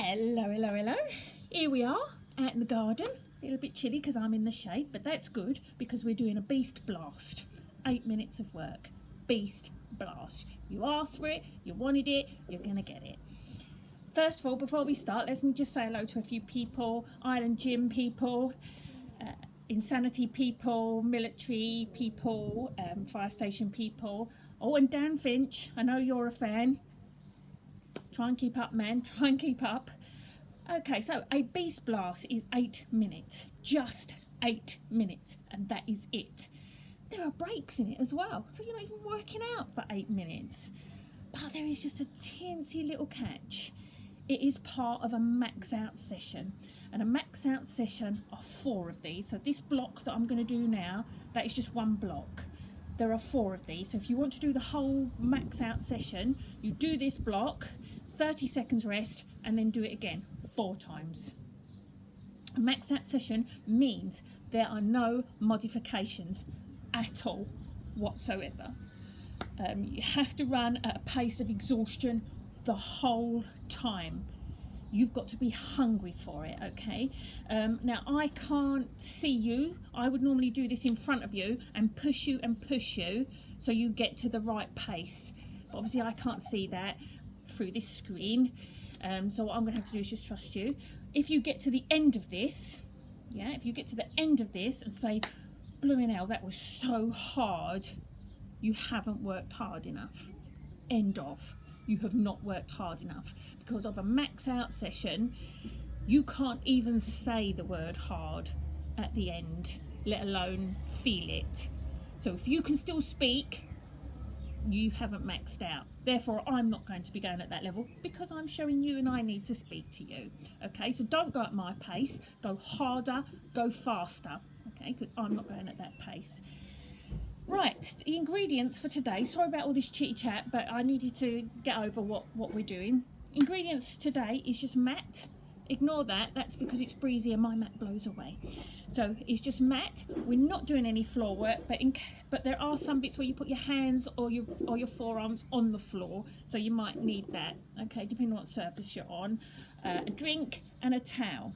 Hello, hello, hello. Here we are out in the garden. A little bit chilly because I'm in the shade, but that's good because we're doing a beast blast. 8 minutes of work. Beast blast. You asked for it, you wanted it, you're going to get it. First of all, before we start, let me just say hello to a few people. Island Gym people, Insanity people, military people, fire station people. Oh, and Dan Finch, I know you're a fan. Try and keep up, man. Try and keep up. Okay, so a beast blast is 8 minutes. Just 8 minutes. And that is it. There are breaks in it as well. So you're not even working out for 8 minutes. But there is just a teensy little catch. It is part of a max out session. And a max out session are 4 of these. So this block that I'm going to do now, that is just one block. There are 4 of these. So if you want to do the whole max out session, you do this block, 30 seconds rest, and then do it again 4 times. A max out session means there are no modifications at all whatsoever. You have to run at a pace of exhaustion the whole time. You've got to be hungry for it, okay? Now, I can't see you. I would normally do this in front of you and push you so you get to the right pace. But obviously, I can't see that through this screen. So what I'm going to have to do is just trust you. If you get to the end of this, if you get to the end of this and say, blooming hell, that was so hard, you haven't worked hard enough. End of. You have not worked hard enough. Because of a max out session, you can't even say the word hard at the end, let alone feel it. So if you can still speak, you haven't maxed out. Therefore, I'm not going to be going at that level because I'm showing you and I need to speak to you. Okay, so don't go at my pace. Go harder, go faster. Okay, because I'm not going at that pace. Right, the ingredients for today. Sorry about all this chitty chat, but I needed to get over what we're doing. Ingredients today is just mat. Ignore that, that's because it's breezy and my mat blows away. So it's just mat. We're not doing any floor work, but there are some bits where you put your hands or your forearms on the floor, so you might need that, okay, depending on what surface you're on. A drink and a towel.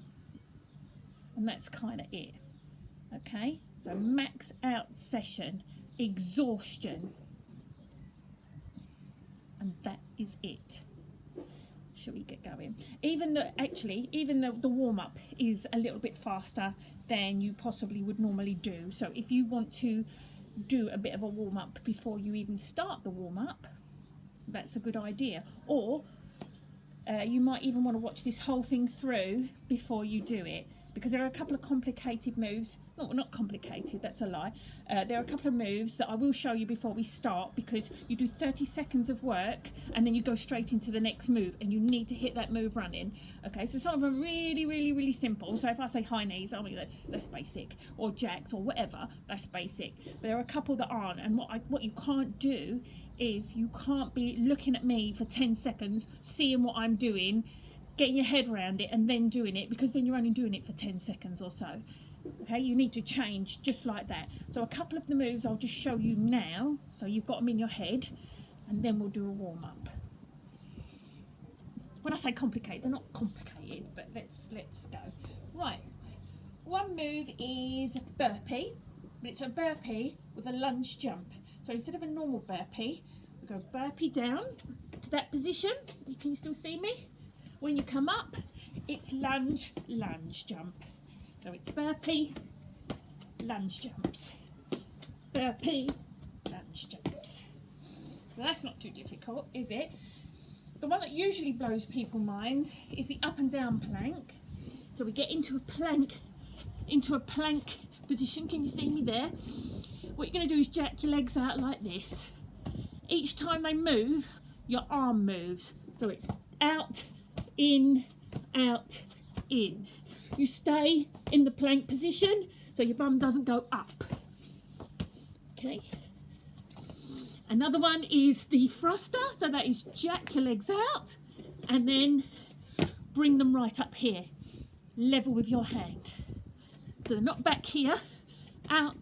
And that's kind of it, okay? So max out session, exhaustion. And that is it. Shall we get going? Even though the warm-up is a little bit faster than you possibly would normally do. So if you want to do a bit of a warm-up before you even start the warm-up, that's a good idea. Or you might even want to watch this whole thing through before you do it, because there are a couple of complicated moves. No, not complicated, that's a lie. There are a couple of moves that I will show you before we start, because you do 30 seconds of work and then you go straight into the next move and you need to hit that move running. Okay, so some of them are really, really, really simple. So if I say high knees, I mean, that's basic. Or jacks or whatever, that's basic. But there are a couple that aren't, and what you can't do is you can't be looking at me for 10 seconds, seeing what I'm doing, getting your head around it and then doing it, because then you're only doing it for 10 seconds or so. Okay, you need to change just like that. So a couple of the moves I'll just show you now, so you've got them in your head, and then we'll do a warm-up. When I say complicated, they're not complicated, but let's go. Right, one move is burpee, but it's a burpee with a lunge jump. So instead of a normal burpee, we go burpee down to that position. Can you still see me? When you come up, it's lunge, jump. So it's burpee, lunge jumps. Burpee, lunge jumps. So that's not too difficult, is it? The one that usually blows people's minds is the up and down plank. So we get into a plank position. Can you see me there? What you're going to do is jack your legs out like this. Each time they move, your arm moves. So it's out, in, out, in. You stay in the plank position so your bum doesn't go up. Okay. Another one is the thruster, so that is jack your legs out and then bring them right up here, level with your hand. So they're not back here, out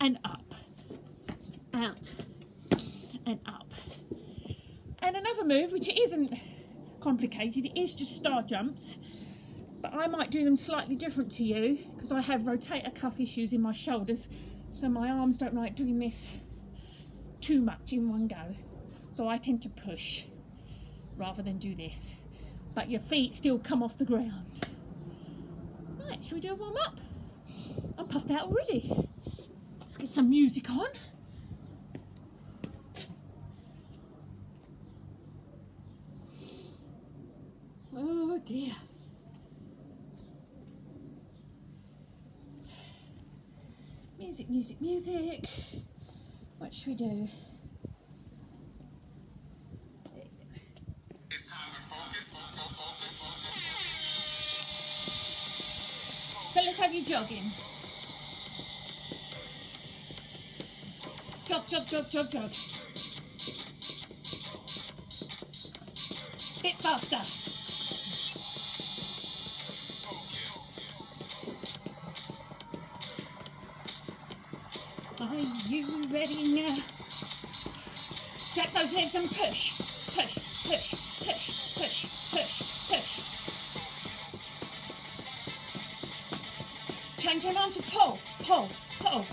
and up, out and up. And another move, which isn't complicated. It is just star jumps, but I might do them slightly different to you because I have rotator cuff issues in my shoulders, so my arms don't like doing this too much in one go. So I tend to push rather than do this. But your feet still come off the ground. Right, shall we do a warm up? I'm puffed out already. Let's get some music on. Oh dear. Music, music, music. What should we do? It's time to focus. So let's have you jogging. Jog, jog, jog, jog, jog. Bit faster. Are you ready now? Jack those legs and push. Push, push, push, push, push, push. Change your arms to pull, pull, pull.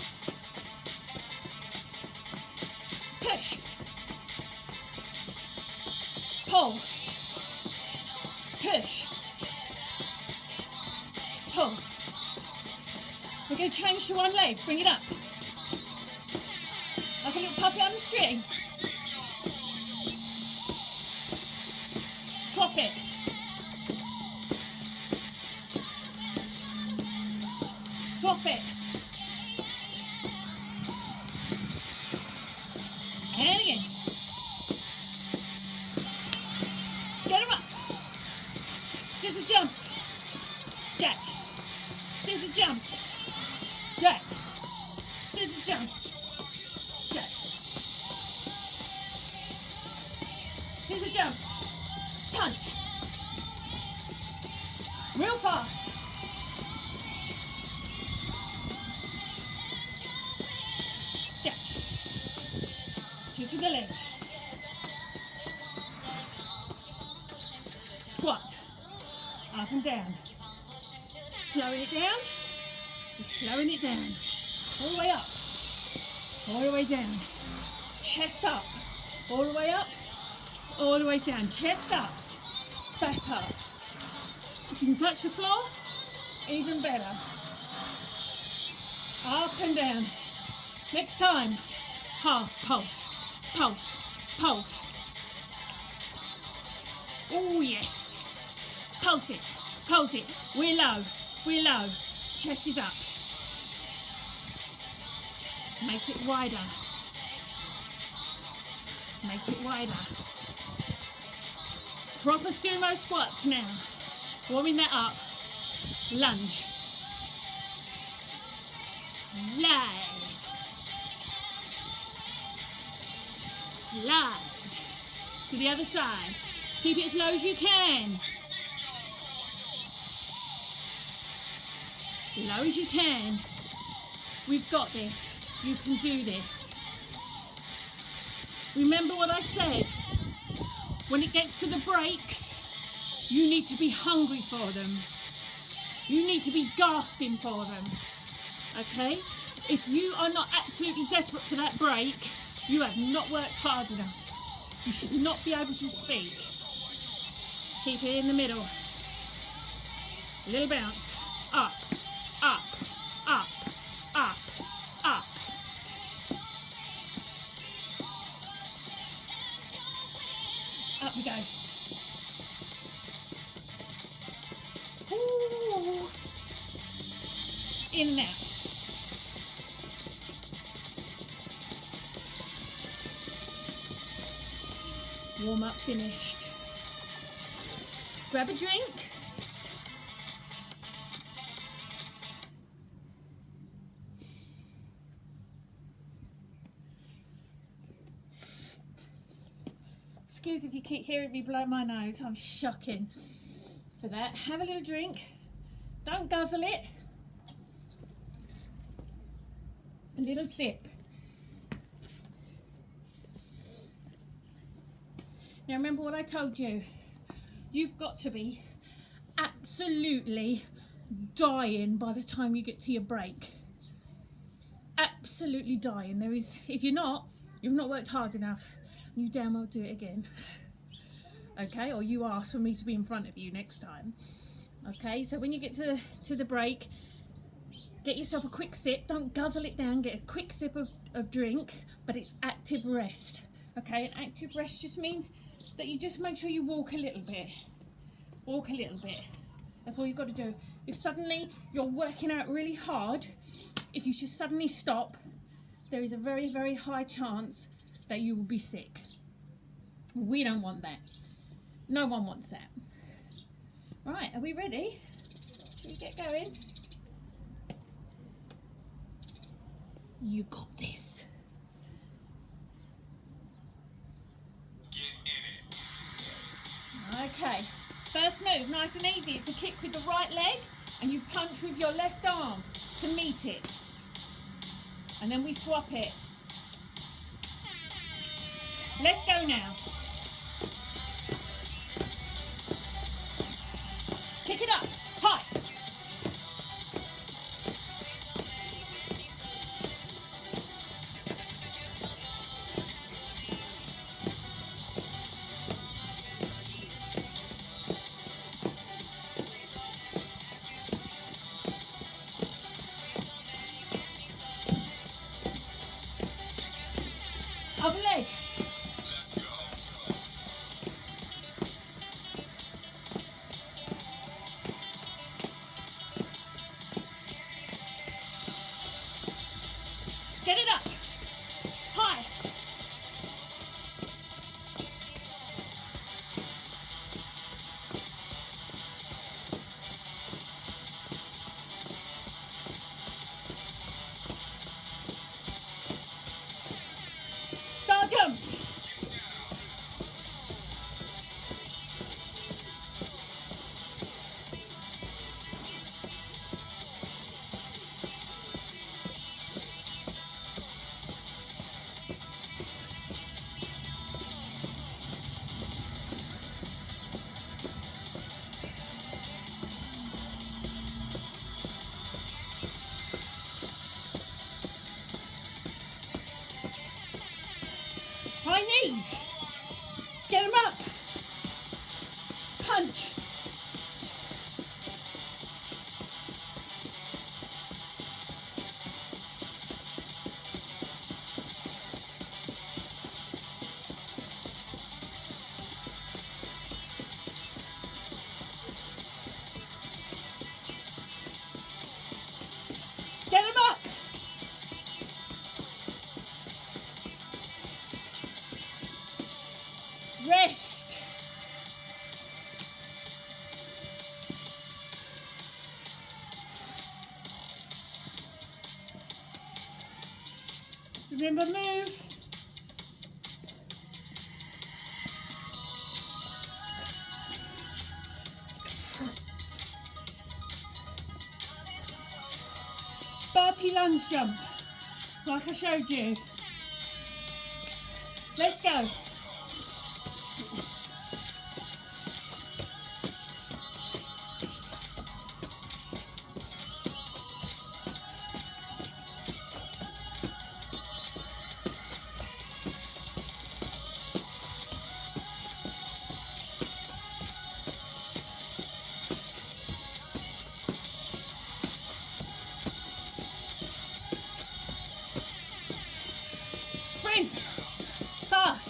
Push. Pull. Push. Pull. We're going to change to one leg. Bring it up. Like a little puppy on the string. Swap it. Swap it. And again. Get him up. Scissor jumps. Jack. Scissor jumps. Jack. Scissor jumps. Jack. Scissor jumps. Punch. Real fast. Jack. Just with the legs. Squat. Up and down. Slowing it down. And slowing it down. All the way up. All the way down. Chest up. All the way up. All the way down. Chest up. Back up. If you can touch the floor, even better. Up and down. Next time. Half pulse. Pulse. Pulse. Oh yes. Pulse it. Pulse it. We're low. We're low. Chest is up. Make it wider. Make it wider. Proper sumo squats now. Warming that up. Lunge. Slide. Slide. To the other side. Keep it as low as you can. Low as you can. We've got this. You can do this. Remember what I said. When it gets to the breaks, you need to be hungry for them. You need to be gasping for them. Okay? If you are not absolutely desperate for that break, you have not worked hard enough. You should not be able to speak. Keep it in the middle. A little bounce. Up, up, up, up, up. Up we go. Ooh. In and out. Warm up finished. Grab a drink. Excuse if you keep hearing me blow my nose. I'm shocking for that. Have a little drink. Don't guzzle it. A little sip. Now remember what I told you. You've got to be absolutely dying by the time you get to your break. Absolutely dying. If you're not, you've not worked hard enough. You damn well do it again. Okay, or you ask for me to be in front of you next time. Okay, so when you get to the break, get yourself a quick sip. Don't guzzle it down. Get a quick sip of drink, but it's active rest. Okay, and active rest just means that you just make sure you walk a little bit. Walk a little bit. That's all you've got to do. If suddenly you're working out really hard, if you should suddenly stop, there is a very, very high chance that you will be sick. We don't want that. No one wants that. Right, are we ready? Should we get going? You got this. Okay, first move, nice and easy. It's a kick with the right leg and you punch with your left arm to meet it. And then we swap it. Let's go now. Kick it up, high. Other leg. Get it up. High. Star jumps. High knees. Get them up. Punch. Get them up. Rest. Remember, move. Burpee lunge jump, like I showed you. Let's go. Sprint. Fast.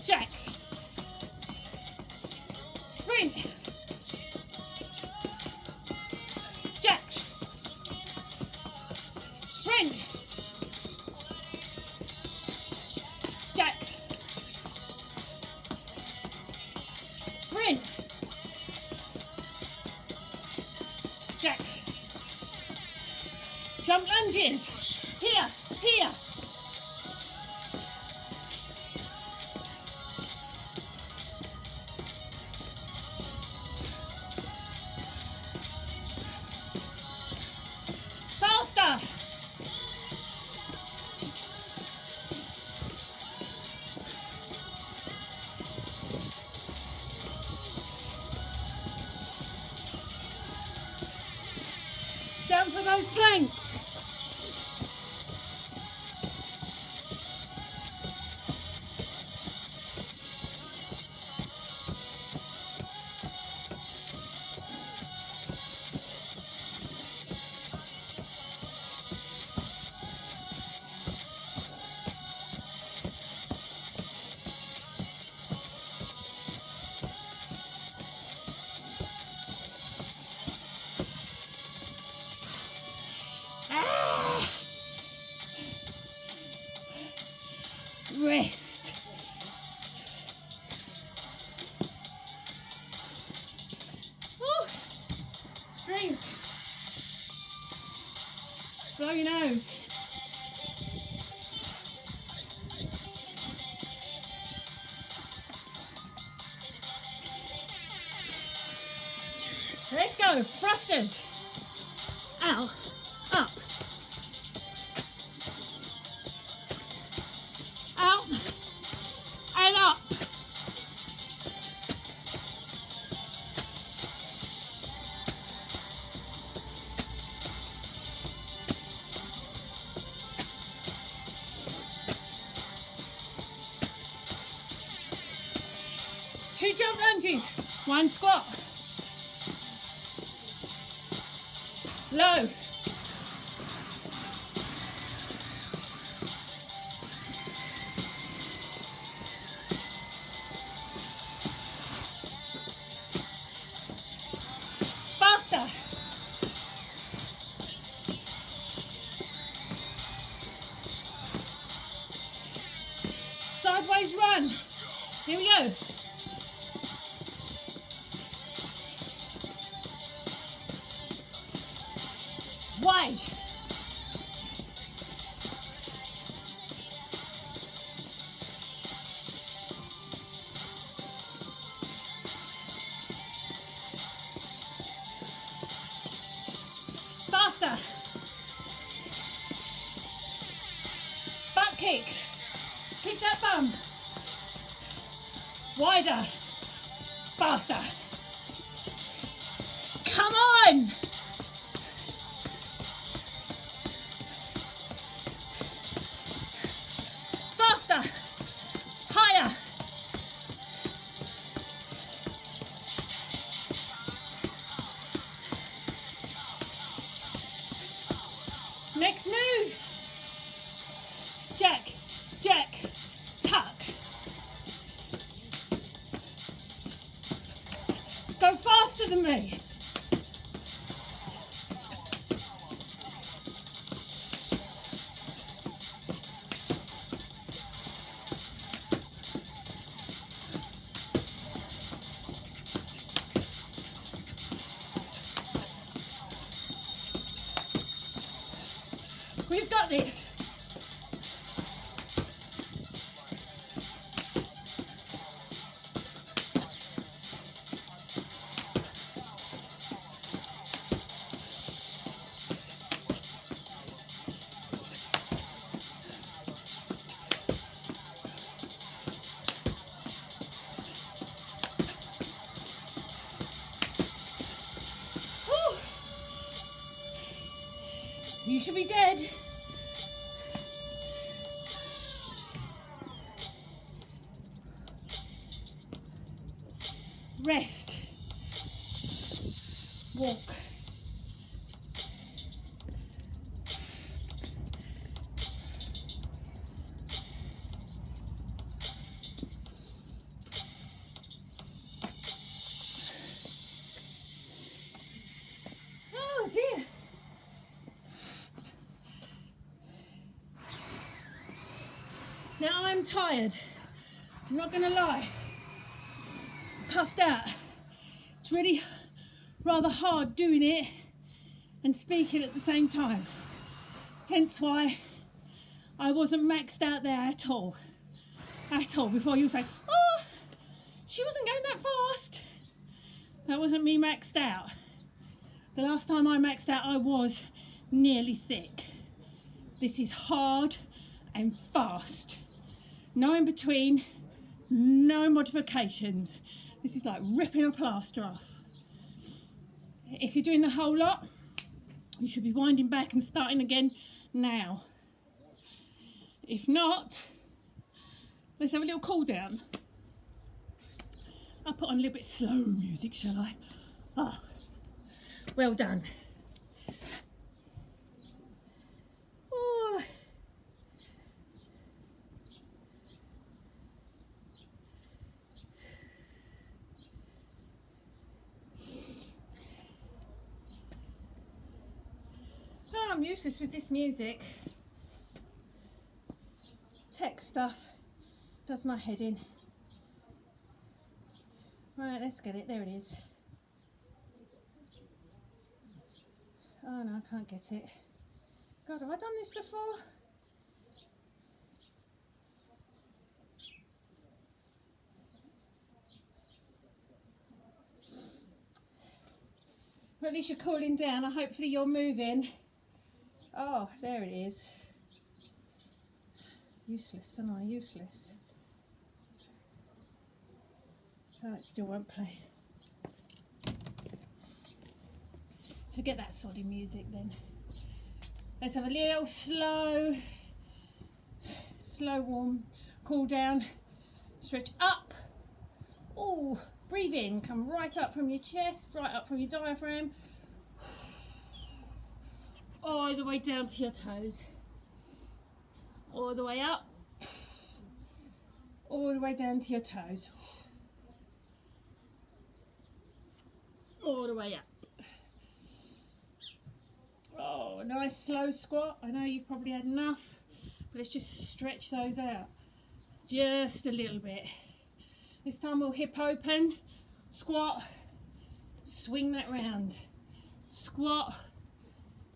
Jacks. Sprint. Jacks. Sprint. Jacks. Sprint. Jacks. Jump lunges. Here, here. Faster. those planks. Rest. Woo. Drink. Blow your nose. Let's go. Thrusters. Out. Up. Out and up. Two jump lunges, one squat. Low. Faster. Sideways run. Here we go. Wide. Faster. Back kicks. Kick that bum. Wider. Faster. Come on. Faster. Higher. Next move. Jack, jack, tuck. Go faster than me. We've got this. Whew. You should be dead. Rest. Walk. Oh dear. Now I'm tired. I'm not going to lie. Puffed out. It's really rather hard doing it and speaking at the same time. Hence why I wasn't maxed out there at all. At all. Before you say, oh, she wasn't going that fast. That wasn't me maxed out. The last time I maxed out, I was nearly sick. This is hard and fast. No in between, no modifications. This is like ripping a plaster off. If you're doing the whole lot, you should be winding back and starting again now. If not, let's have a little cool down. I'll put on a little bit slow music, shall I? Ah, well done. Oh. Oh, I'm useless with this music. Tech stuff does my head in. Right, let's get it. There it is. Oh no, I can't get it. God, have I done this before? Well, at least you're cooling down. Hopefully you're moving. Oh, there it is. Useless, aren't I? Useless. Oh, it still won't play. Forget that soddy music then. Let's have a little slow warm, cool down, stretch up. Oh, breathe in, come right up from your chest, right up from your diaphragm, all the way down to your toes, all the way up, all the way down to your toes, all the way up. Oh, nice slow squat. I know you've probably had enough, but let's just stretch those out just a little bit. This time we'll hip open, squat, swing that round, squat,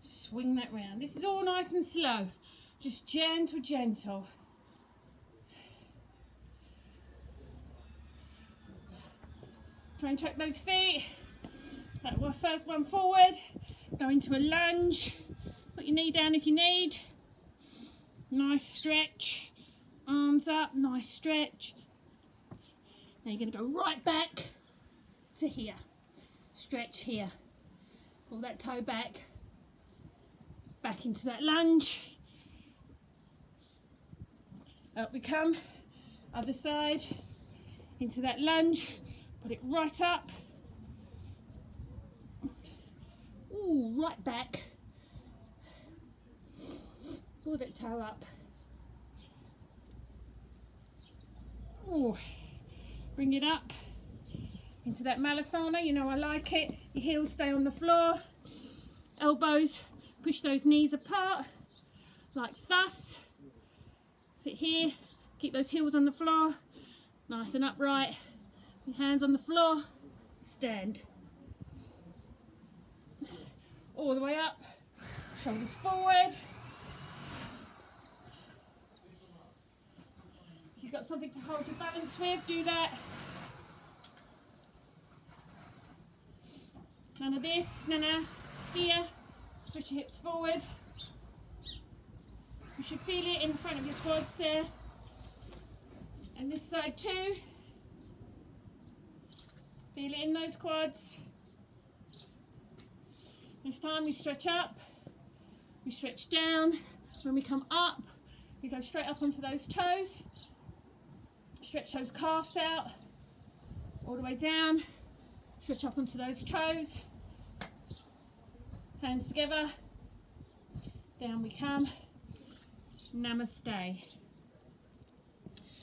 swing that round. This is all nice and slow, just gentle, gentle. Try and track those feet. Right, well, first one forward, go into a lunge, put your knee down if you need. Nice stretch, arms up, nice stretch. Now you're going to go right back to here, stretch here, pull that toe back into that lunge. Up we come, other side, into that lunge, put it right up. Ooh, right back. Pull that toe up. Ooh, bring it up into that malasana. You know I like it. Your heels stay on the floor. Elbows, push those knees apart, like thus. Sit here, keep those heels on the floor, nice and upright. Your hands on the floor, stand. All the way up, shoulders forward. If you've got something to hold your balance with, do that. None of this, here. Push your hips forward. You should feel it in front of your quads there. And this side too. Feel it in those quads. This time we stretch up, we stretch down. When we come up, we go straight up onto those toes. Stretch those calves out, all the way down. Stretch up onto those toes. Hands together. Down we come. Namaste.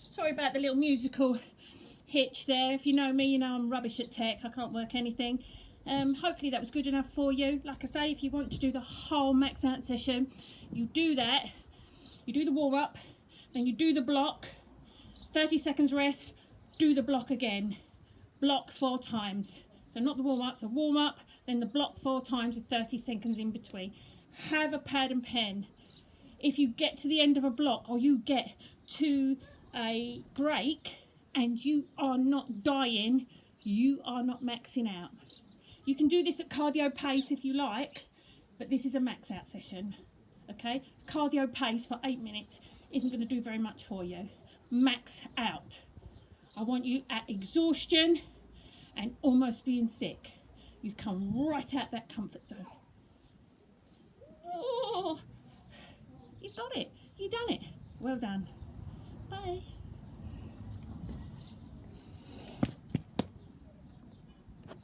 Sorry about the little musical hitch there. If you know me, you know I'm rubbish at tech. I can't work anything. Hopefully that was good enough for you. Like I say, if you want to do the whole max out session, you do that. You do the warm up, then you do the block. 30 seconds rest, do the block again. Block 4 times. So not the warm up, so warm up, then the block 4 times with 30 seconds in between. Have a pad and pen. If you get to the end of a block or you get to a break and you are not dying, you are not maxing out. You can do this at cardio pace if you like, but this is a max out session, okay? Cardio pace for 8 minutes isn't going to do very much for you. Max out. I want you at exhaustion and almost being sick. You've come right out that comfort zone. Well done. Bye.